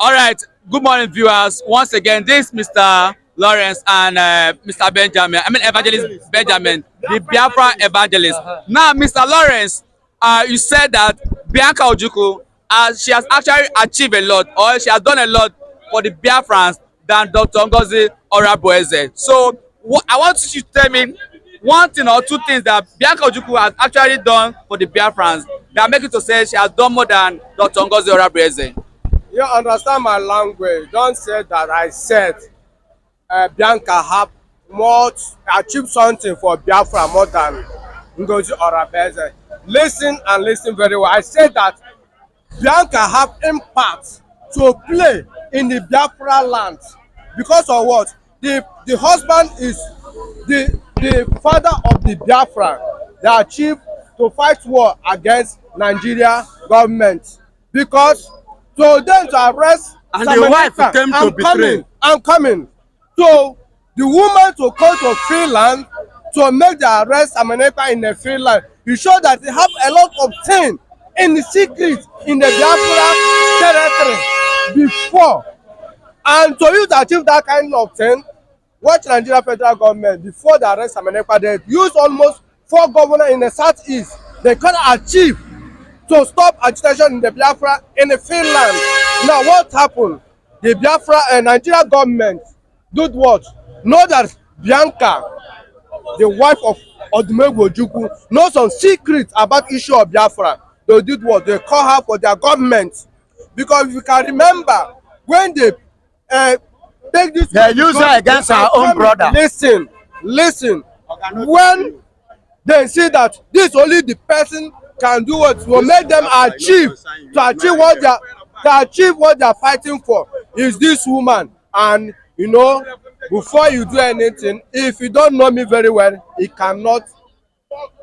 All right. Good morning, viewers. Once again, this is Mr. Lawrence and Mr. Benjamin. I mean, Evangelist Benjamin, the Biafra evangelist. Now, Mr. Lawrence, you said that Bianca Ojukwu, she has actually achieved a lot, or she has done a lot for the Biafrans than Dr. Ngozi Orabueze. So, I want you to tell me one thing or two things that Bianca Ojukwu has actually done for the Biafrans that make you to say she has done more than Dr. Ngozi Orabueze. You understand my language. Don't say that I said Bianca have achieved something for Biafra more than Ngozi Orabueze. Listen and listen very well. I said that Bianca have impact to play in the Biafra land because of what? The husband is the father of the Biafra. They achieved to fight war against Nigeria government because to them to arrest and the wife came to betray. I'm coming. So the woman to go to Finland to make the arrest Amaneka in the Finland. You show that they have a lot of things in the secret in the Biafra territory before. And to you to achieve that kind of thing, watch Nigeria federal government before they arrest Amaneka, they use almost 4 governors in the southeast. They can't achieve to stop agitation in the Biafra in the Finland. Now what happened? The Biafra and Nigeria government did what? Know that Bianca, the wife of Orabueze Ojukwu, knows some secrets about issue of Biafra. They did what? They call her for their government. Because if you can remember, when they take this... They use her against her own brother. Listen. When they see that this only the person can do what will make them achieve what they are fighting for is this woman. And you know, before you do anything, if you don't know me very well, you cannot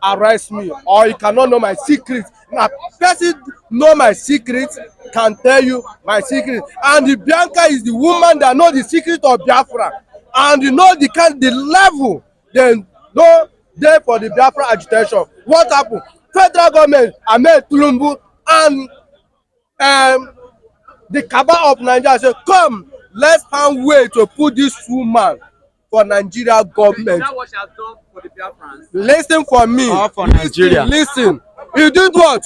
arrest me or you cannot know my secret. Now, person know my secret can tell you my secret. And the Bianca is the woman that know the secret of Biafra, and you know the level they know there for the Biafra agitation. What happened? Federal government, Ahmed Tulumbu, and the cabal of Nigeria say, come, let's find way to put this woman for Nigeria government. Is that what she has done for the Biafrans? Listen for me. Or for Nigeria. Listen. He did what?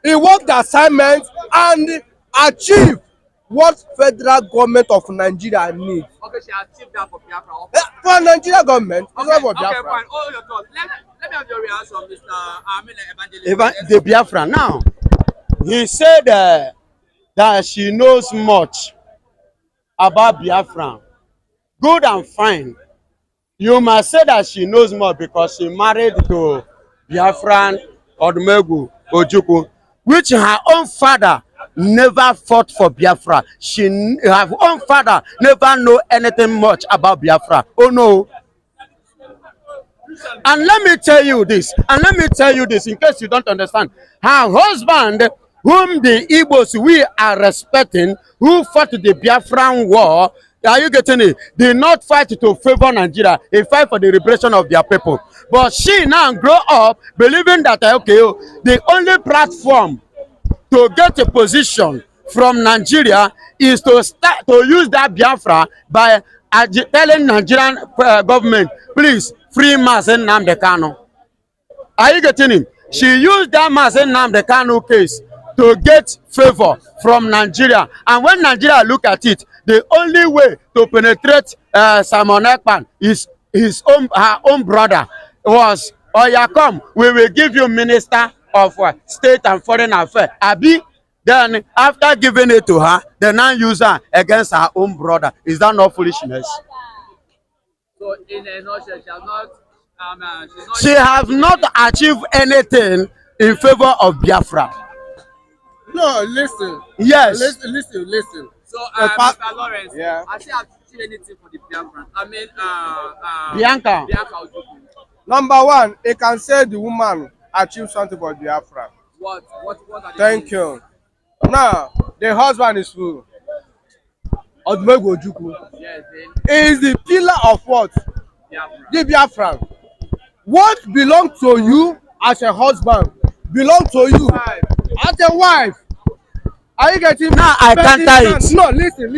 He worked the assignment and achieved what federal government of Nigeria needs. Okay, she achieved that for Biafra. For Nigeria government, okay, not for okay, Biafra. fine. All your thoughts. Let me have your reaction, Mr. Evangelist. The Biafra. Now, he said that she knows much about Biafra. Good and fine. You must say that she knows more because she married to Biafran Orabueze Ojukwu, which her own father never fought for Biafra. Her own father never know anything much about Biafra. Oh no. And let me tell you this, in case you don't understand. Her husband, whom the Igbos we are respecting, who fought the Biafran war, are you getting it? Did not fight to favor Nigeria. They fight for the liberation of their people. But she now grow up believing that okay, the only platform to get a position from Nigeria is to start to use that Biafra by telling Nigerian government, please free Mazen Nnamdi Kanu. Are you getting it? She used that Mazen Nnamdi Kanu case to get favor from Nigeria. And when Nigeria look at it, the only way to penetrate Simon Ekpan is her own brother was, oh yeah, come, we will give you Minister of State and Foreign Affairs. Abi, then after giving it to her, they now use her against her own brother. Is that not foolishness? So in a nutshell, she has not achieved anything in favor of Biafra. No, listen. Yes. Listen. So, Mr. Lawrence, yeah. I have achieved anything for the Biafrans. I mean, Bianca Ojukwu. Number one, he can say the woman achieved something for Biafra. What Thank you. Now, the husband is who? Orabueze Ojukwu. Yes, is the pillar of what? Biafra. The Biafra. What belongs to you as a husband belongs to you as a wife. Are you getting me? Now I counter it. No, listen.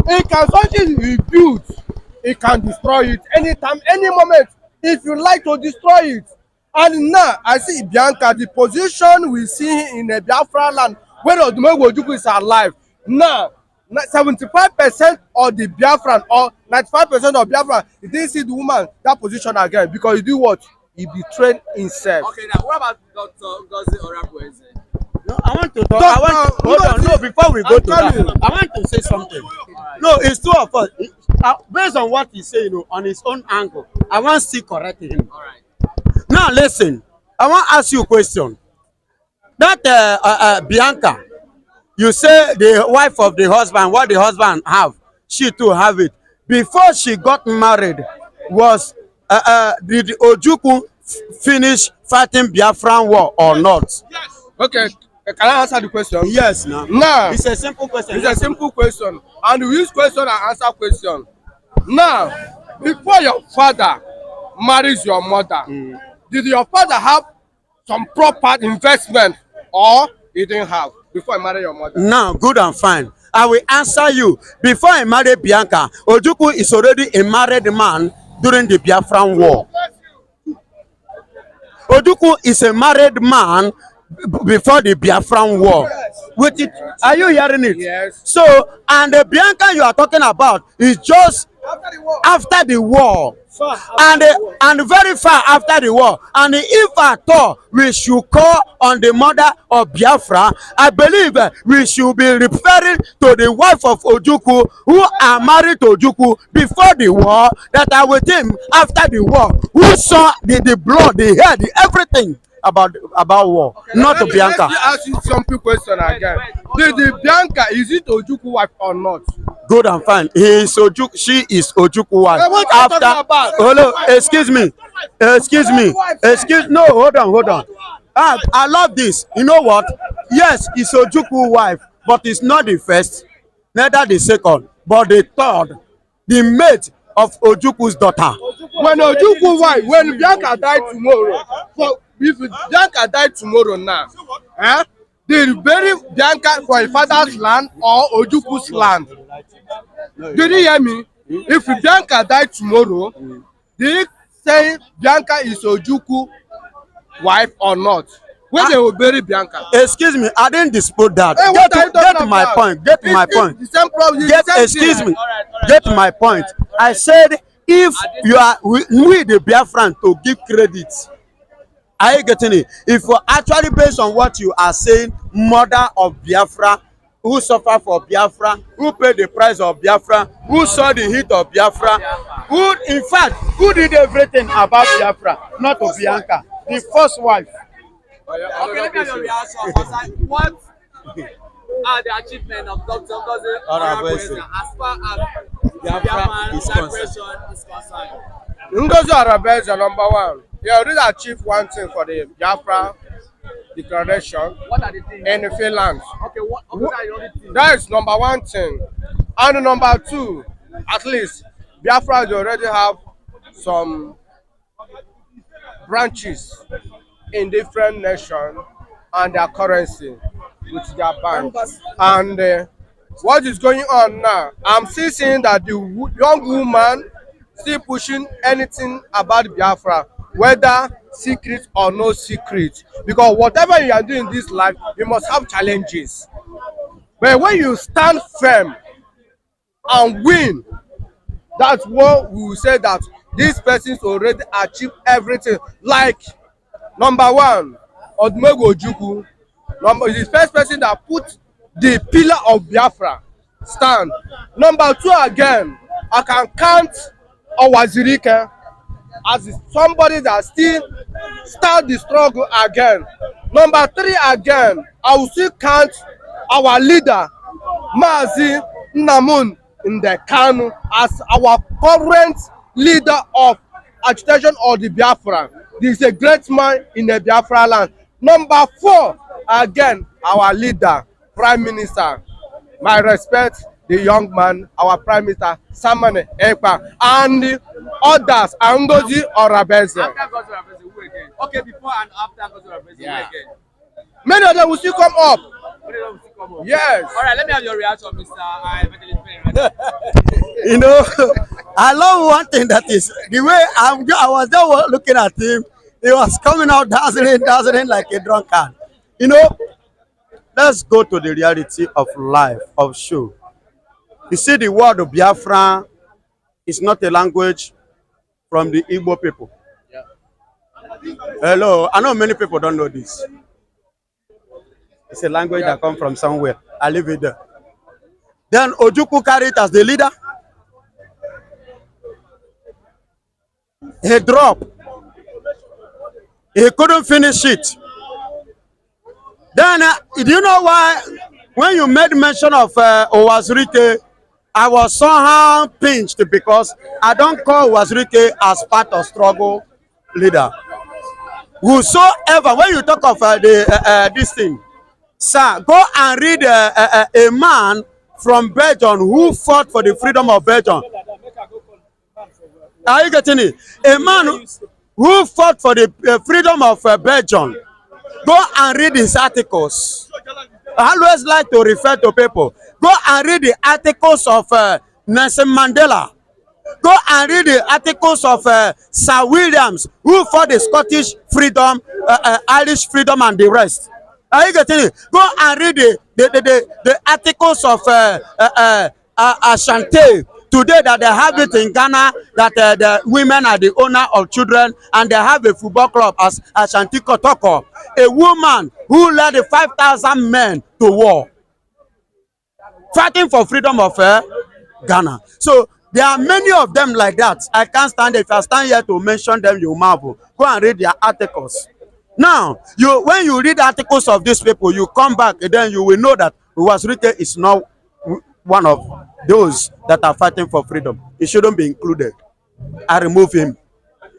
It can something you build, it can destroy it anytime, any moment. If you like to destroy it. And now I see Bianca, the position we see in the Biafra land when Orabueze Ojukwu is alive. Now 75% of the Biafran or 95% of Biafran, he didn't see the woman that position again because he do what? He betrayed himself. Okay, now what about Dr. Ngozi Orabueze? No, I want to talk. Hold on. No, before we go to that, I want to say something. No, it's two of us. Based on what he's saying, on his own angle, I want to still correct him. All right. Now, listen. I want to ask you a question. That Bianca, you say the wife of the husband, what the husband have, she too have it. Before she got married, did Ojukwu finish fighting Biafran war or not? Yes. Okay. Can I answer the question? Yes. Now. Now. It's a simple question. It's a simple question. And we use question and answer question. Now, before your father marries your mother, did your father have some proper investment or he didn't have before he married your mother? Now, good and fine. I will answer you. Before I married Bianca, Ojukwu is already a married man during the Biafran war. Ojukwu is a married man before the Biafran war. With it, are you hearing it? Yes. So, and the Bianca you are talking about is just after the war. And very far after the war. And if at all we should call on the mother of Biafra, I believe we should be referring to the wife of Ojukwu who are married to Ojukwu before the war, that are with him after the war, who saw the blood, the hair, everything about war. Okay, not to Bianca. Let me ask you some question again. The Bianca, is it Ojukwu wife or not? Good and fine. She is Ojukwu wife. Excuse me. No, hold on. I love this. You know what? Yes, it's Ojukwu wife, but it's not the first, neither the second, but the third, the mate of Ojukwu's daughter. When Ojukwu wife, when Bianca died tomorrow, if Bianca died tomorrow now, they bury Bianca for her father's land or Ojukwu's land. Did you hear me? If Bianca died tomorrow, did you say Bianca is Ojukwu wife or not? When they will bury Bianca? Excuse me, I didn't dispute that. Hey, get my point. Get my point. The same problem. Excuse me. Get my point. I said if you are we the Biafran to give credit. Are you getting it? If we're actually based on what you are saying, mother of Biafra, who suffered for Biafra, who paid the price of Biafra, who saw the heat of Biafra, who, in fact, who did everything about Biafra, not to Bianca, the first wife. Okay, let me have your reaction. What are the achievements of Dr. Ngozi Orabueze as far as Biafra liberation is concerned? Ngozi Orabueze, number one. He already achieved one thing for the Biafra declaration. What are the things? In Finland. Okay, what are the only things? That is number one thing. And number two, at least Biafra already have some branches in different nations and their currency with their banks. And what is going on now? I'm still seeing that the young woman still pushing anything about Biafra, whether secret or no secret, because whatever you are doing in this life, you must have challenges. But when you stand firm and win, that's what we will say that these persons already achieved everything. Like number one, Orabueze Ojukwu, is the first person that put the pillar of Biafra stand. Number two again, I can count Owazirike as somebody that still start the struggle again. Number three again, I will still count our leader, Mazi Namun in the Kanu, as our current leader of agitation of the Biafra. This is a great man in the Biafra land. Number four, again, our leader, Prime Minister. My respect, the young man, our Prime Minister, Samane Ekpa, and the others, Ngozi Orabueze. After Ngozi Orabueze, who again? Okay, before and after Ngozi Orabueze, who again? Many of them will still come up. Yes. All right, let me have your reaction, Mr. Evangelist Ben. You know, I love one thing that is the way I was just looking at him. He was coming out dazzling like a drunkard. You know, let's go to the reality of life, of show. You see, the word of Biafra is not a language from the Igbo people. Hello, I know many people don't know this. It's a language that comes from somewhere. I leave it there. Then Ojukwu carried it as the leader. He dropped. He couldn't finish it. Then, do you know why? When you made mention of Owazurike, I was somehow pinched because I don't call Owazurike as part of struggle leader. Whosoever, when you talk of this thing, sir, go and read a man from Belgium who fought for the freedom of Belgium. Are you getting it? A man who fought for the freedom of Belgium. Go and read his articles. I always like to refer to people. Go and read the articles of Nelson Mandela. Go and read the articles of Sir Williams, who fought the Scottish freedom, Irish freedom, and the rest. Are you getting it? Go and read the articles of Ashanti. Today that they have it in Ghana, that the women are the owner of children, and they have a football club as Ashanti Kotoko. A woman who led the 5,000 men to war, fighting for freedom of Ghana. So there are many of them like that. I can't stand it. If I stand here to mention them, you marvel. Go and read their articles. Now, when you read articles of these people, you come back and then you will know that Owazurike is not one of those that are fighting for freedom. He shouldn't be included. I remove him.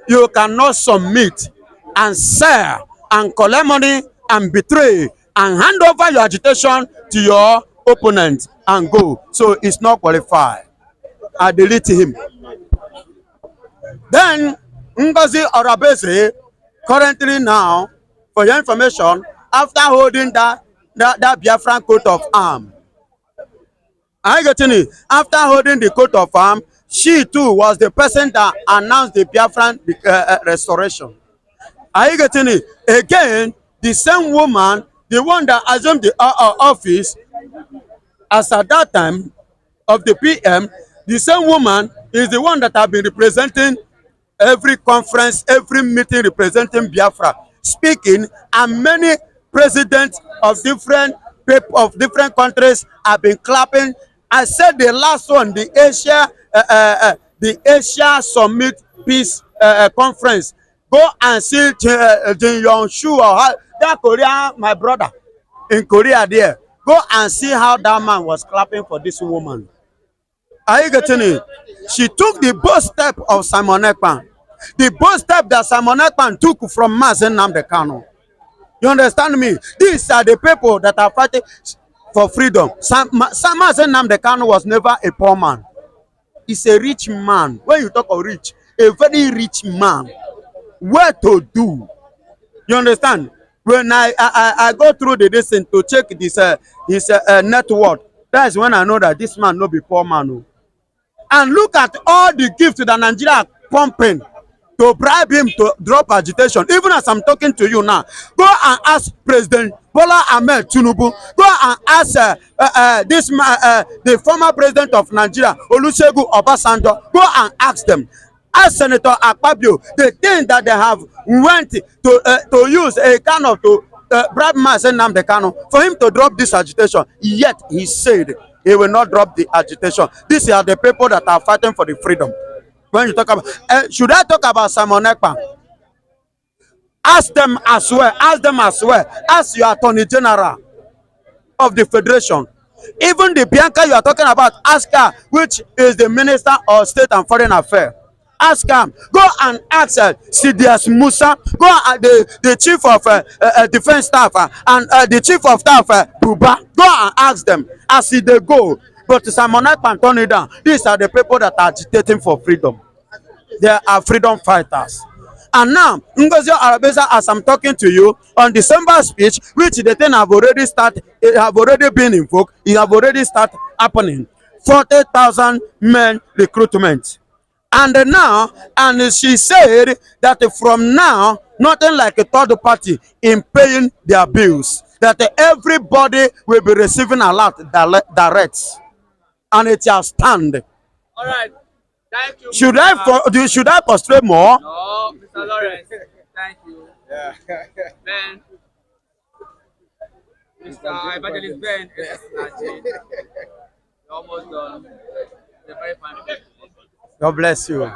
You cannot submit and sell and collect money and betray and hand over your agitation to your opponent and go. So it's not qualified. I delete him. Then Ngozi Orabueze, currently now, for your information, after holding that Biafran coat of arms, are you getting it? After holding the coat of arms, she too was the person that announced the Biafran restoration. Are you getting it? Again, the same woman, the one that assumed the office as at that time of the PM, the same woman is the one that have been representing every conference, every meeting representing Biafra, speaking, and many presidents of different countries have been clapping. I said the last one, the Asia Summit Peace Conference. Go and see Jin Yong Shu, that Korea, my brother in Korea there. Go and see how that man was clapping for this woman. Are you getting it? She took the bold step of Simon Ekpan. The bold step that Simon Ekpan took from Mazen Nnamdi Kanu. You understand me? These are the people that are fighting for freedom. Mazen Nnamdi Kanu was never a poor man. He's a rich man. When you talk of rich, a very rich man. Where to do? You understand? When I go through the distance to check this his net worth, that's when I know that this man no be poor man. No. And look at all the gifts that Nigeria are pumping to bribe him to drop agitation. Even as I'm talking to you now, go and ask President Bola Ahmed Tinubu. Go and ask the former president of Nigeria, Olusegun Obasanjo. Go and ask them. Ask Senator Akpabio the thing that they have went to use a kind of to bribe Mazen Nnamdi Kanu for him to drop this agitation. Yet he said he will not drop the agitation. These are the people that are fighting for the freedom. When you talk about, should I talk about Simon Ekpa? Ask them as well. Ask them as well. Ask your Attorney General of the Federation. Even the Bianca you are talking about, ask her, which is the Minister of State and Foreign Affairs. Ask him. Go and ask Sidious Musa. Go and the Chief of Defense Staff and the Chief of Staff Buba. Go and ask them as they go. But Simon Ekpa turn it down. These are the people that are agitating for freedom. They are freedom fighters. And now, Ngozi Orabueze, as I'm talking to you, on December speech, which the thing have already started, it have already been invoked, it have already started happening. 40,000 men recruitment. And now, and she said that from now, nothing like a third party in paying their bills. That everybody will be receiving a lot direct. And it shall stand. All right. Thank you. Should I prostrate more? No, Mr. Lawrence. Thank you. Yeah. Ben. Mr. Evangelist Ben. You're almost done. You're very fine. God bless you.